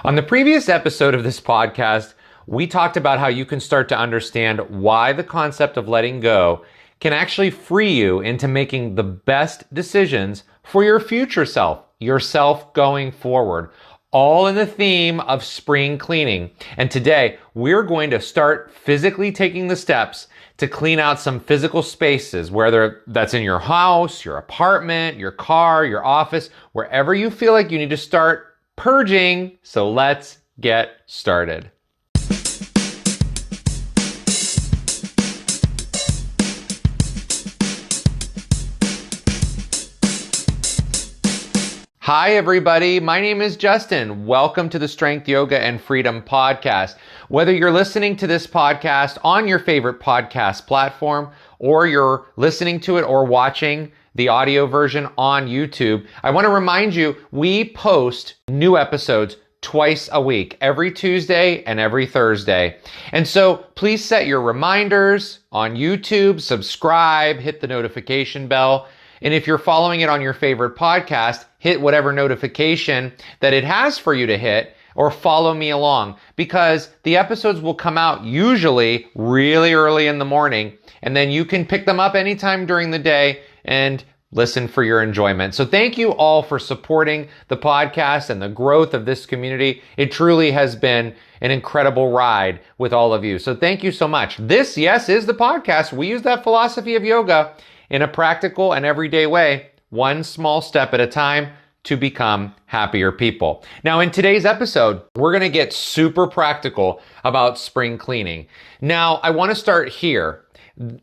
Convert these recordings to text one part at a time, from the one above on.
On the previous episode of this podcast, we talked about how you can start to understand why the concept of letting go can actually free you into making the best decisions for your future self, yourself going forward, all in the theme of spring cleaning. And today, we're going to start physically taking the steps to clean out some physical spaces, whether that's in your house, your apartment, your car, your office, wherever you feel like you need to start purging. So let's get started. Hi, everybody. My name is Justin. Welcome to the Strength, Yoga, and Freedom podcast. Whether you're listening to this podcast on your favorite podcast platform, or you're listening to it or watching the audio version on YouTube, I want to remind you, we post new episodes twice a week, every Tuesday and every Thursday. And so please set your reminders on YouTube, subscribe, hit the notification bell. And if you're following it on your favorite podcast, hit whatever notification that it has for you to hit, or follow me along, because the episodes will come out usually really early in the morning, and then you can pick them up anytime during the day and listen for your enjoyment. So thank you all for supporting the podcast and the growth of this community. It truly has been an incredible ride with all of you. So thank you so much. This, yes, is the podcast. We use that philosophy of yoga in a practical and everyday way, one small step at a time to become happier people. Now, in today's episode, we're going to get super practical about spring cleaning. Now, I want to start here.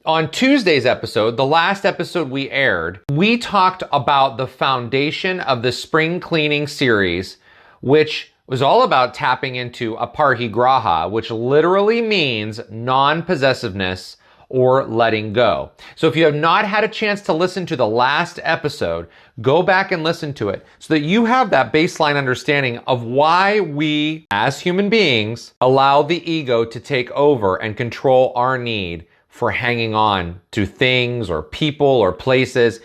On Tuesday's episode, the last episode we aired, we talked about the foundation of the spring cleaning series, which was all about tapping into aparigraha, which literally means non-possessiveness or letting go. So if you have not had a chance to listen to the last episode, go back and listen to it so that you have that baseline understanding of why we, as human beings, allow the ego to take over and control our need for hanging on to things or people or places.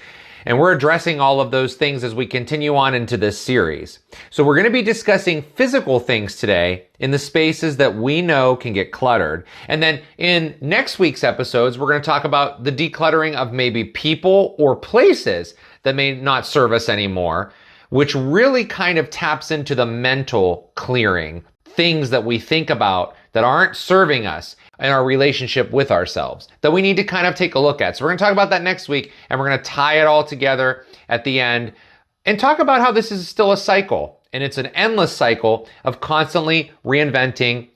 And we're addressing all of those things as we continue on into this series. So we're going to be discussing physical things today in the spaces that we know can get cluttered. And then in next week's episodes, we're going to talk about the decluttering of maybe people or places that may not serve us anymore, which really kind of taps into the mental clearing, things that we think about that aren't serving us in our relationship with ourselves that we need to kind of take a look at. So we're going to talk about that next week, and we're going to tie it all together at the end and talk about how this is still a cycle, and it's an endless cycle of constantly reinventing,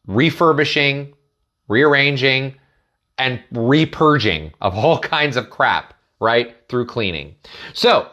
refurbishing, rearranging, and repurging of all kinds of crap, right, through cleaning. So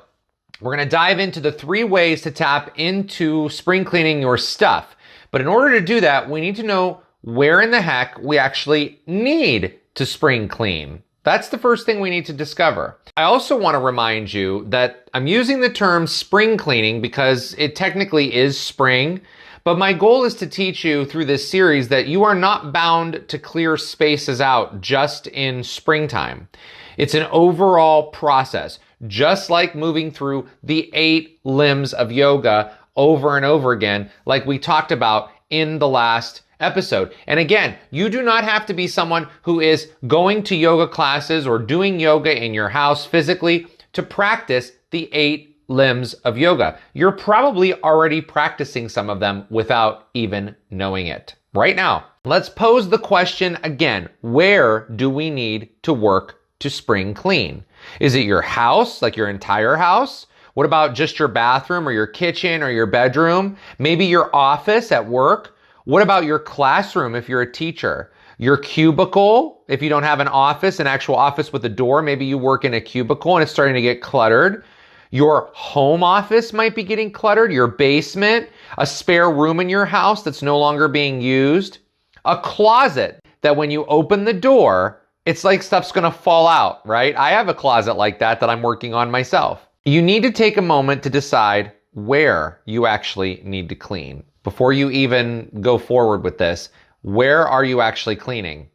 we're going to dive into the 3 ways to tap into spring cleaning your stuff. But in order to do that, we need to know where in the heck we actually need to spring clean. That's the first thing we need to discover. I also want to remind you that I'm using the term spring cleaning because it technically is spring, but my goal is to teach you through this series that you are not bound to clear spaces out just in springtime. It's an overall process, just like moving through the 8 limbs of yoga over and over again, like we talked about in the last episode. And again, you do not have to be someone who is going to yoga classes or doing yoga in your house physically to practice the 8 limbs of yoga. You're probably already practicing some of them without even knowing it. Right now, let's pose the question again. Where do we need to work to spring clean? Is it your house, like your entire house? What about just your bathroom or your kitchen or your bedroom? Maybe your office at work? What about your classroom if you're a teacher? Your cubicle, if you don't have an office, an actual office with a door, maybe you work in a cubicle and it's starting to get cluttered. Your home office might be getting cluttered. Your basement, a spare room in your house that's no longer being used. A closet that when you open the door, it's like stuff's gonna fall out, right? I have a closet like that I'm working on myself. You need to take a moment to decide where you actually need to clean. Before you even go forward with this, where are you actually cleaning?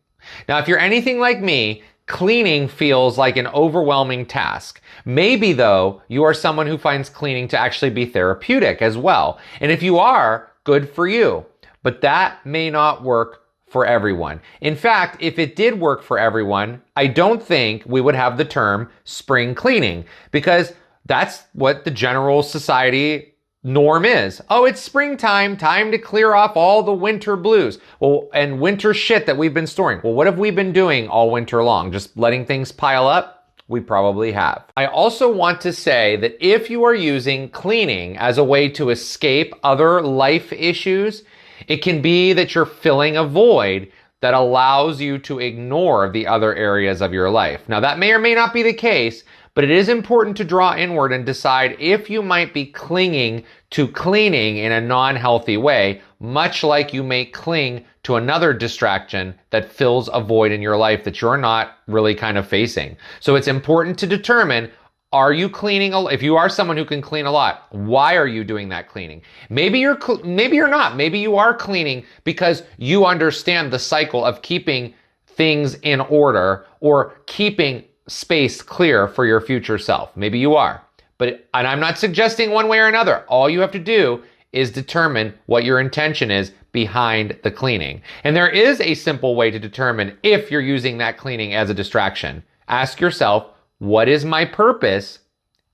Now, if you're anything like me, cleaning feels like an overwhelming task. Maybe though, you are someone who finds cleaning to actually be therapeutic as well. And if you are, good for you. But that may not work for everyone. In fact, if it did work for everyone, I don't think we would have the term spring cleaning, because that's what the general society norm is. Oh, it's springtime, time to clear off all the winter blues. Well, and winter shit that we've been storing. Well, what have we been doing all winter long? Just letting things pile up? We probably have. I also want to say that if you are using cleaning as a way to escape other life issues, it can be that you're filling a void that allows you to ignore the other areas of your life. Now, that may or may not be the case, but it is important to draw inward and decide if you might be clinging to cleaning in a non-healthy way, much like you may cling to another distraction that fills a void in your life that you're not really kind of facing. So it's important to determine, are you cleaning? If you are someone who can clean a lot, why are you doing that cleaning? Maybe you're not. Maybe you are cleaning because you understand the cycle of keeping things in order or keeping space clear for your future self. Maybe you are. And I'm not suggesting one way or another. All you have to do is determine what your intention is behind the cleaning. And there is a simple way to determine if you're using that cleaning as a distraction. Ask yourself, what is my purpose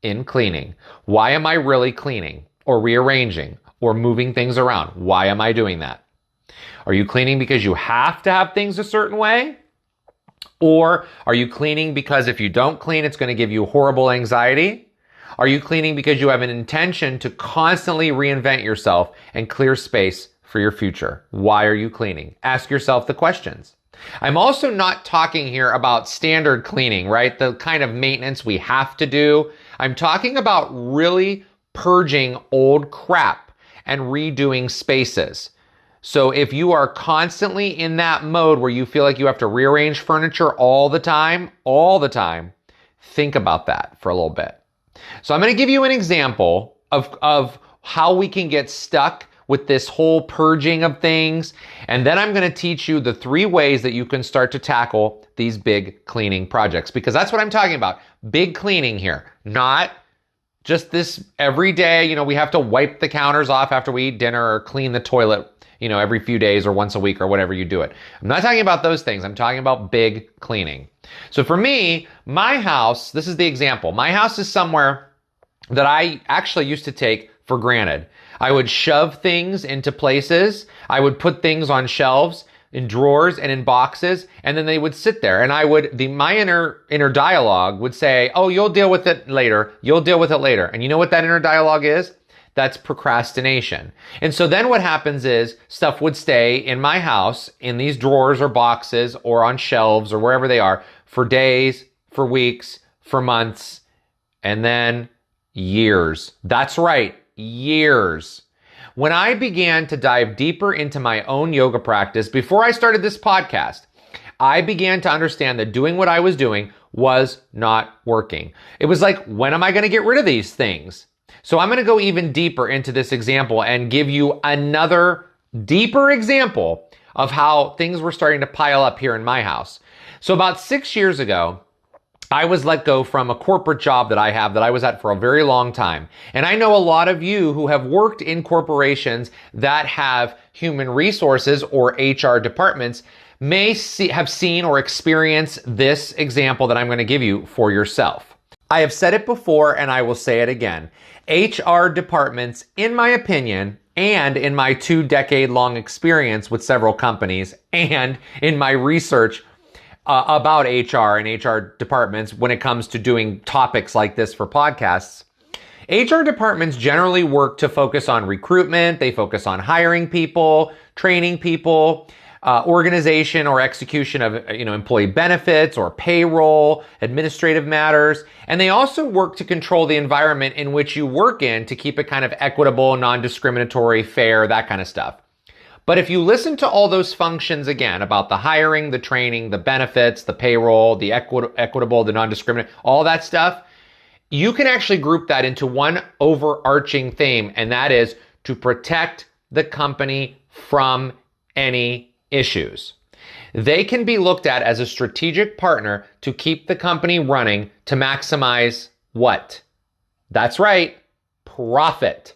in cleaning? Why am I really cleaning or rearranging or moving things around? Why am I doing that? Are you cleaning because you have to have things a certain way? Or are you cleaning because if you don't clean, it's going to give you horrible anxiety? Are you cleaning because you have an intention to constantly reinvent yourself and clear space for your future? Why are you cleaning? Ask yourself the questions. I'm also not talking here about standard cleaning, right? The kind of maintenance we have to do. I'm talking about really purging old crap and redoing spaces. So if you are constantly in that mode where you feel like you have to rearrange furniture all the time, think about that for a little bit. So I'm going to give you an example of how we can get stuck with this whole purging of things. And then I'm going to teach you the 3 ways that you can start to tackle these big cleaning projects, because that's what I'm talking about. Big cleaning here, not just this every day, we have to wipe the counters off after we eat dinner or clean the toilet, every few days or once a week or whatever you do it. I'm not talking about those things. I'm talking about big cleaning. So for me, my house, this is the example. My house is somewhere that I actually used to take for granted. I would shove things into places. I would put things on shelves, in drawers, and in boxes, and then they would sit there. And my inner dialogue would say, "Oh, you'll deal with it later. You'll deal with it later." And you know what that inner dialogue is? That's procrastination. And so then what happens is stuff would stay in my house in these drawers or boxes or on shelves or wherever they are for days, for weeks, for months, and then years. That's right. Years. When I began to dive deeper into my own yoga practice, before I started this podcast, I began to understand that doing what I was doing was not working. It was like, when am I going to get rid of these things? So I'm going to go even deeper into this example and give you another deeper example of how things were starting to pile up here in my house. So about 6 years ago, I was let go from a corporate job that I was at for a very long time. And I know a lot of you who have worked in corporations that have human resources or HR departments have seen or experienced this example that I'm going to give you for yourself. I have said it before and I will say it again. HR departments, in my opinion, and in my 2-decade-long experience with several companies, and in my research about HR and HR departments when it comes to doing topics like this for podcasts, HR departments generally work to focus on recruitment. They focus on hiring people, training people, organization or execution of employee benefits or payroll, administrative matters. And they also work to control the environment in which you work in to keep it kind of equitable, non-discriminatory, fair, that kind of stuff. But if you listen to all those functions again about the hiring, the training, the benefits, the payroll, the equitable, the non-discriminatory, all that stuff, you can actually group that into one overarching theme, and that is to protect the company from any issues. They can be looked at as a strategic partner to keep the company running to maximize what? That's right, profit.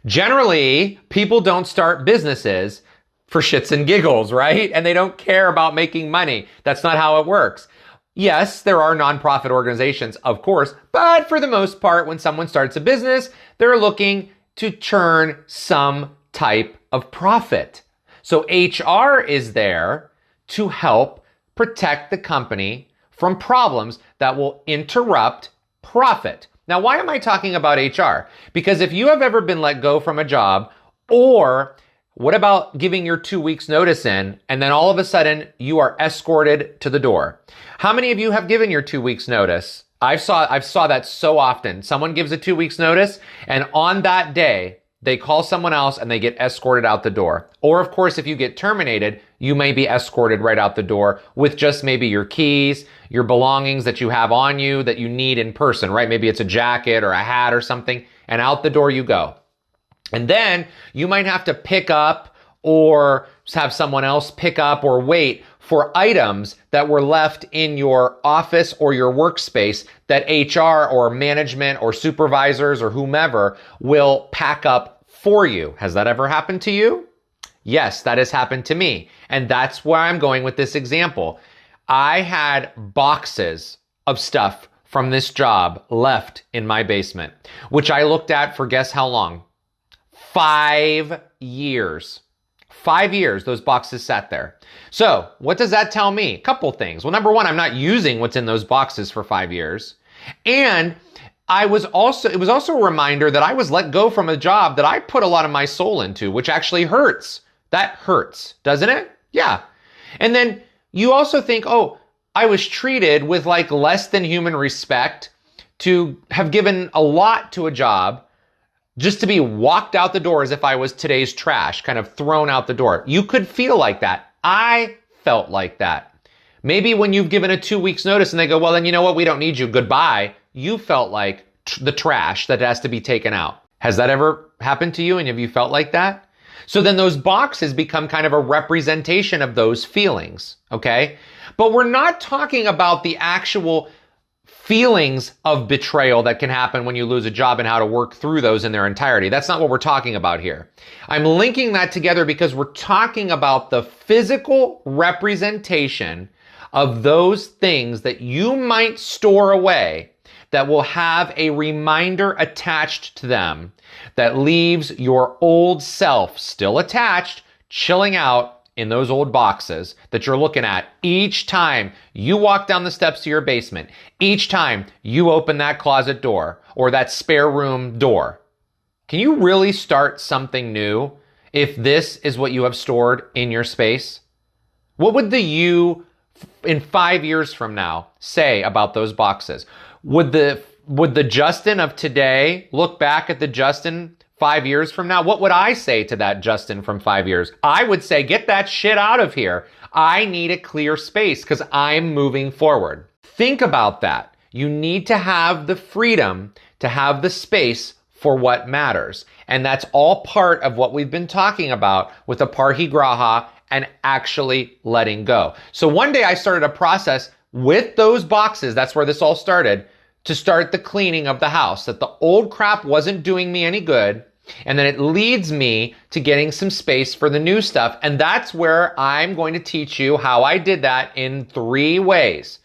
Generally, people don't start businesses for shits and giggles, right? And they don't care about making money. That's not how it works. Yes, there are nonprofit organizations, of course, but for the most part, when someone starts a business, they're looking to churn some type of profit. So HR is there to help protect the company from problems that will interrupt profit. Now, why am I talking about HR? Because if you have ever been let go from a job, or what about giving your 2 weeks notice in, and then all of a sudden you are escorted to the door? How many of you have given your 2 weeks notice? I've saw that so often. Someone gives a 2 weeks notice, and on that day, they call someone else and they get escorted out the door. Or of course, if you get terminated, you may be escorted right out the door with just maybe your keys, your belongings that you have on you that you need in person, right? Maybe it's a jacket or a hat or something, and out the door you go. And then you might have to pick up or have someone else pick up or wait for items that were left in your office or your workspace that HR or management or supervisors or whomever will pack up for you. Has that ever happened to you? Yes, that has happened to me. And that's where I'm going with this example. I had boxes of stuff from this job left in my basement, which I looked at for guess how long? 5 years. 5 years, those boxes sat there. So what does that tell me? A couple things. Well, number one, I'm not using what's in those boxes for 5 years. And it was also a reminder that I was let go from a job that I put a lot of my soul into, which actually hurts. That hurts, doesn't it? Yeah. And then you also think, oh, I was treated with like less than human respect to have given a lot to a job just to be walked out the door as if I was today's trash, kind of thrown out the door. You could feel like that. I felt like that. Maybe when you've given a 2 weeks notice and they go, well, then you know what? We don't need you. Goodbye. You felt like the trash that has to be taken out. Has that ever happened to you? And have you felt like that? So then those boxes become kind of a representation of those feelings. Okay. But we're not talking about the actual feelings of betrayal that can happen when you lose a job and how to work through those in their entirety. That's not what we're talking about here. I'm linking that together because we're talking about the physical representation of those things that you might store away that will have a reminder attached to them that leaves your old self still attached, chilling out in those old boxes that you're looking at each time you walk down the steps to your basement, each time you open that closet door or that spare room door. Can you really start something new if this is what you have stored in your space? What would the you in 5 years from now say about those boxes? Would the Justin of today look back at the Justin 5 years from now? What would I say to that Justin from 5 years? I would say, get that shit out of here. I need a clear space because I'm moving forward. Think about that. You need to have the freedom to have the space for what matters. And that's all part of what we've been talking about with the parigraha and actually letting go. So one day I started a process with those boxes. That's where this all started, to start the cleaning of the house, that the old crap wasn't doing me any good. And then it leads me to getting some space for the new stuff. And that's where I'm going to teach you how I did that in 3 ways.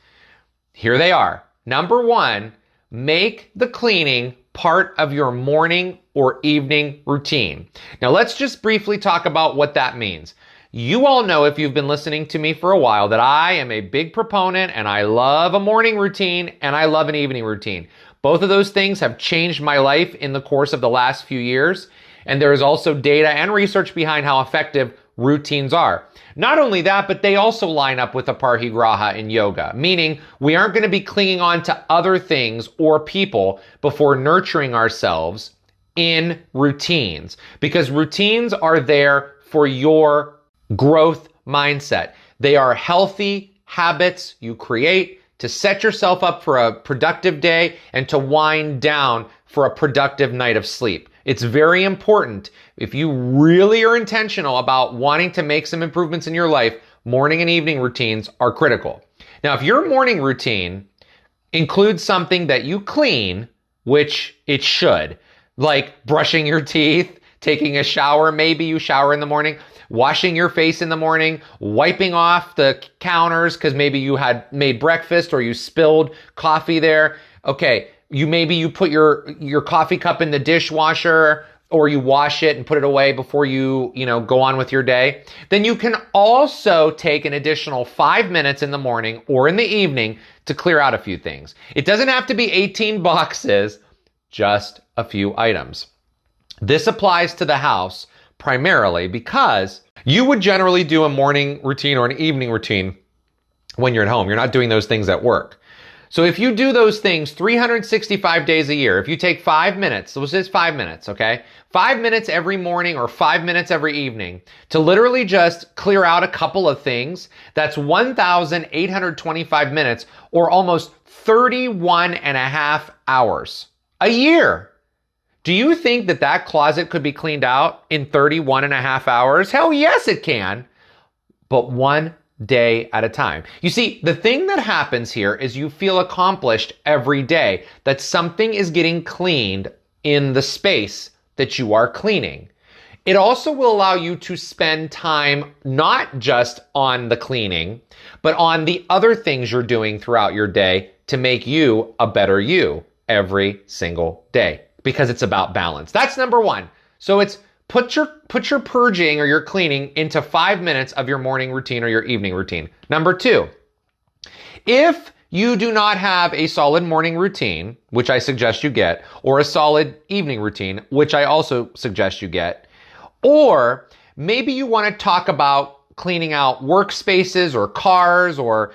Here they are. Number 1, make the cleaning part of your morning or evening routine. Now let's just briefly talk about what that means. You all know, if you've been listening to me for a while, that I am a big proponent and I love a morning routine and I love an evening routine. Both of those things have changed my life in the course of the last few years. And there is also data and research behind how effective routines are. Not only that, but they also line up with the parigraha in yoga, meaning we aren't going to be clinging on to other things or people before nurturing ourselves in routines, because routines are there for your growth mindset. They are healthy habits you create to set yourself up for a productive day and to wind down for a productive night of sleep. It's very important. If you really are intentional about wanting to make some improvements in your life, morning and evening routines are critical. Now, if your morning routine includes something that you clean, which it should, like brushing your teeth, taking a shower, maybe you shower in the morning, washing your face in the morning, wiping off the counters because maybe you had made breakfast or you spilled coffee there. Okay, maybe you put your coffee cup in the dishwasher, or you wash it and put it away before you go on with your day. Then you can also take an additional 5 minutes in the morning or in the evening to clear out a few things. It doesn't have to be 18 boxes, just a few items. This applies to the house primarily because you would generally do a morning routine or an evening routine when you're at home. You're not doing those things at work. So if you do those things 365 days a year, if you take 5 minutes, so this is 5 minutes, okay? 5 minutes every morning or 5 minutes every evening to literally just clear out a couple of things, that's 1,825 minutes or almost 31 and a half hours a year. Do you think that closet could be cleaned out in 31 and a half hours? Hell yes, it can. But one day at a time. You see, the thing that happens here is you feel accomplished every day that something is getting cleaned in the space that you are cleaning. It also will allow you to spend time not just on the cleaning, but on the other things you're doing throughout your day to make you a better you every single day, because it's about balance. That's number one. So it's put your purging or your cleaning into 5 minutes of your morning routine or your evening routine. Number two, if you do not have a solid morning routine, which I suggest you get, or a solid evening routine, which I also suggest you get, or maybe you want to talk about cleaning out workspaces or cars or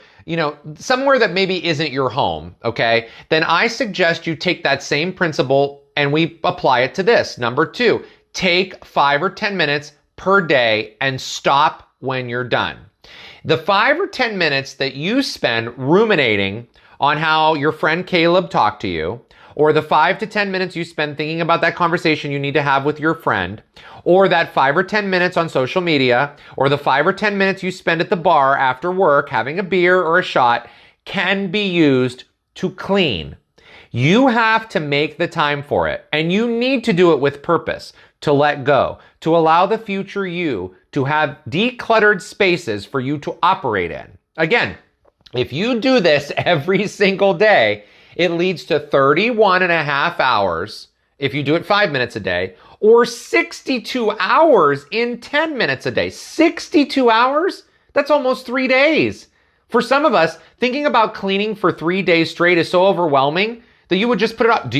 somewhere that maybe isn't your home, okay? Then I suggest you take that same principle and we apply it to this. Number two, take 5 or 10 minutes per day and stop when you're done. The 5 or 10 minutes that you spend ruminating on how your friend Caleb talked to you, or the 5 to 10 minutes you spend thinking about that conversation you need to have with your friend, or that 5 or 10 minutes on social media, or the 5 or 10 minutes you spend at the bar after work having a beer or a shot can be used to clean. You have to make the time for it, and you need to do it with purpose, to let go, to allow the future you to have decluttered spaces for you to operate in. Again, if you do this every single day, it leads to 31 and a half hours if you do it 5 minutes a day, or 62 hours in 10 minutes a day. 62 hours? That's almost 3 days. For some of us, thinking about cleaning for 3 days straight is so overwhelming that you would just put it up.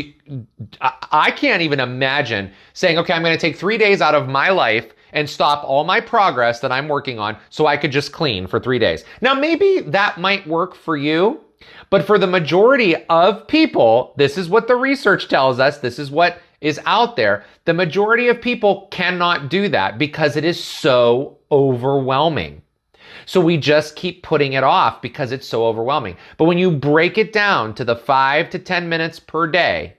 I can't even imagine saying, okay, I'm going to take 3 days out of my life and stop all my progress that I'm working on so I could just clean for 3 days. Now, maybe that might work for you, but for the majority of people, this is what the research tells us, this is what is out there. The majority of people cannot do that because it is so overwhelming. So we just keep putting it off because it's so overwhelming. But when you break it down to the 5 to 10 minutes per day,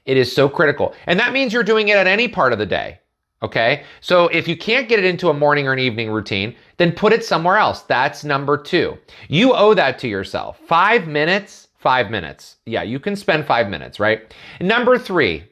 it is so critical. And that means you're doing it at any part of the day. Okay? So if you can't get it into a morning or an evening routine, then put it somewhere else. That's number two. You owe that to yourself. 5 minutes, 5 minutes. Yeah, you can spend 5 minutes, right? Number three,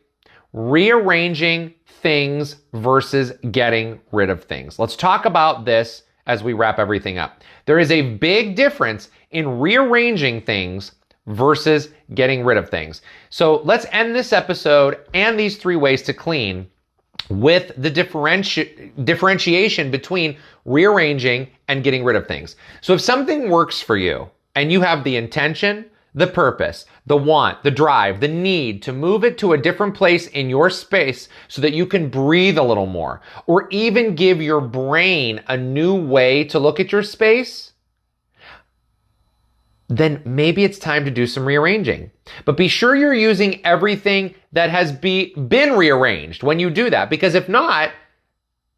rearranging things versus getting rid of things. Let's talk about this as we wrap everything up. There is a big difference in rearranging things versus getting rid of things. So let's end this episode and these 3 ways to clean with the differentiation between rearranging and getting rid of things. So if something works for you and you have the intention, the purpose, the want, the drive, the need to move it to a different place in your space so that you can breathe a little more, or even give your brain a new way to look at your space, then maybe it's time to do some rearranging. But be sure you're using everything that has been rearranged when you do that, because if not,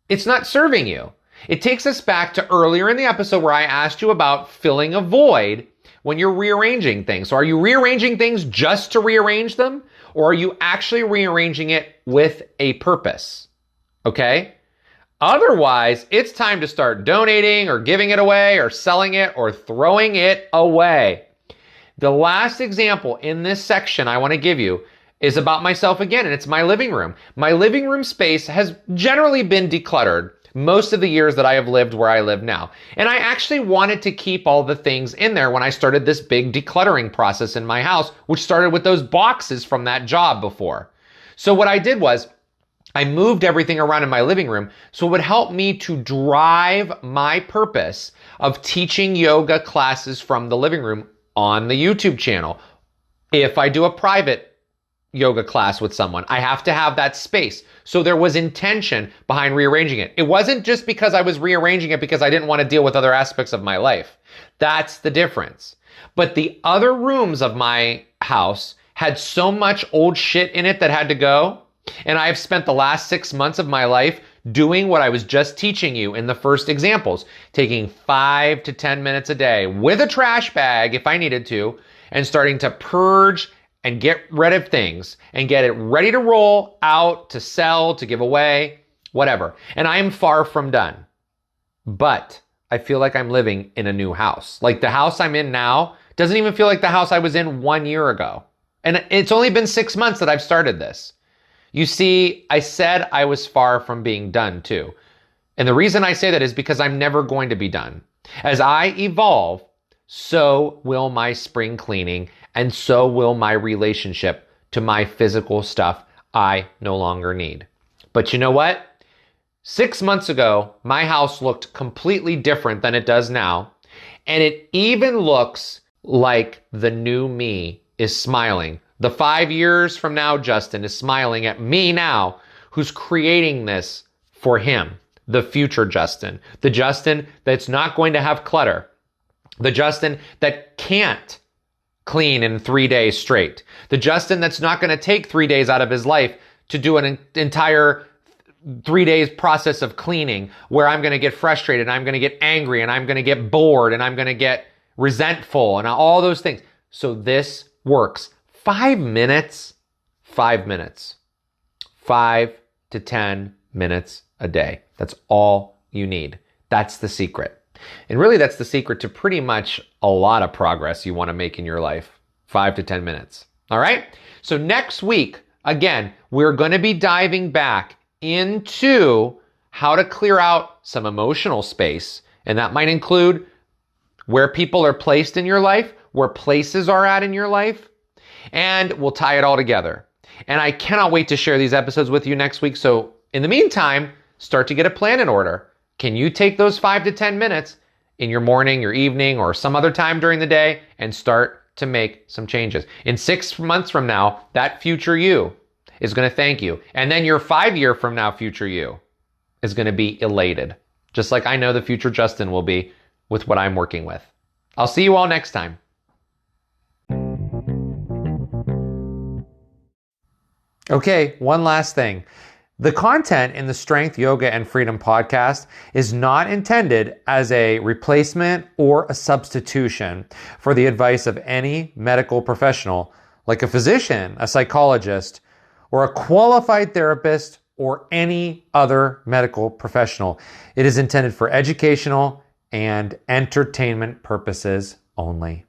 it's not serving you. It takes us back to earlier in the episode where I asked you about filling a void when you're rearranging things. So are you rearranging things just to rearrange them? Or are you actually rearranging it with a purpose? Okay? Otherwise, it's time to start donating or giving it away or selling it or throwing it away. The last example in this section I want to give you is about myself again, and it's my living room. My living room space has generally been decluttered most of the years that I have lived where I live now. And I actually wanted to keep all the things in there when I started this big decluttering process in my house, which started with those boxes from that job before. So what I did was I moved everything around in my living room so it would help me to drive my purpose of teaching yoga classes from the living room on the YouTube channel. If I do a private yoga class with someone, I have to have that space. So there was intention behind rearranging it. It wasn't just because I was rearranging it because I didn't want to deal with other aspects of my life. That's the difference. But the other rooms of my house had so much old shit in it that had to go. And I've spent the last 6 months of my life doing what I was just teaching you in the first examples, taking 5 to 10 minutes a day with a trash bag if I needed to, and starting to purge and get rid of things and get it ready to roll out, to sell, to give away, whatever. And I am far from done. But I feel like I'm living in a new house. Like the house I'm in now doesn't even feel like the house I was in 1 year ago. And it's only been 6 months that I've started this. You see, I said I was far from being done too. And the reason I say that is because I'm never going to be done. As I evolve, so will my spring cleaning, and so will my relationship to my physical stuff I no longer need. But you know what? 6 months ago, my house looked completely different than it does now. And it even looks like the new me is smiling. The 5 years from now, Justin is smiling at me now, who's creating this for him. The future Justin. The Justin that's not going to have clutter. The Justin that can't clean in 3 days straight. The Justin that's not going to take 3 days out of his life to do an entire 3 days process of cleaning where I'm going to get frustrated, and I'm going to get angry, and I'm going to get bored, and I'm going to get resentful, and all those things. So this works. 5 minutes, 5 minutes, 5 to 10 minutes a day. That's all you need. That's the secret. And really, that's the secret to pretty much a lot of progress you want to make in your life. 5 to 10 minutes. All right? So next week, again, we're going to be diving back into how to clear out some emotional space. And that might include where people are placed in your life, where places are at in your life, and we'll tie it all together. And I cannot wait to share these episodes with you next week. So in the meantime, start to get a plan in order. Can you take those 5 to 10 minutes in your morning, your evening, or some other time during the day and start to make some changes? In 6 months from now, that future you is going to thank you. And then your 5 year from now future you is going to be elated. Just like I know the future Justin will be with what I'm working with. I'll see you all next time. Okay, one last thing. The content in the Strength, Yoga, and Freedom podcast is not intended as a replacement or a substitution for the advice of any medical professional, like a physician, a psychologist, or a qualified therapist, or any other medical professional. It is intended for educational and entertainment purposes only.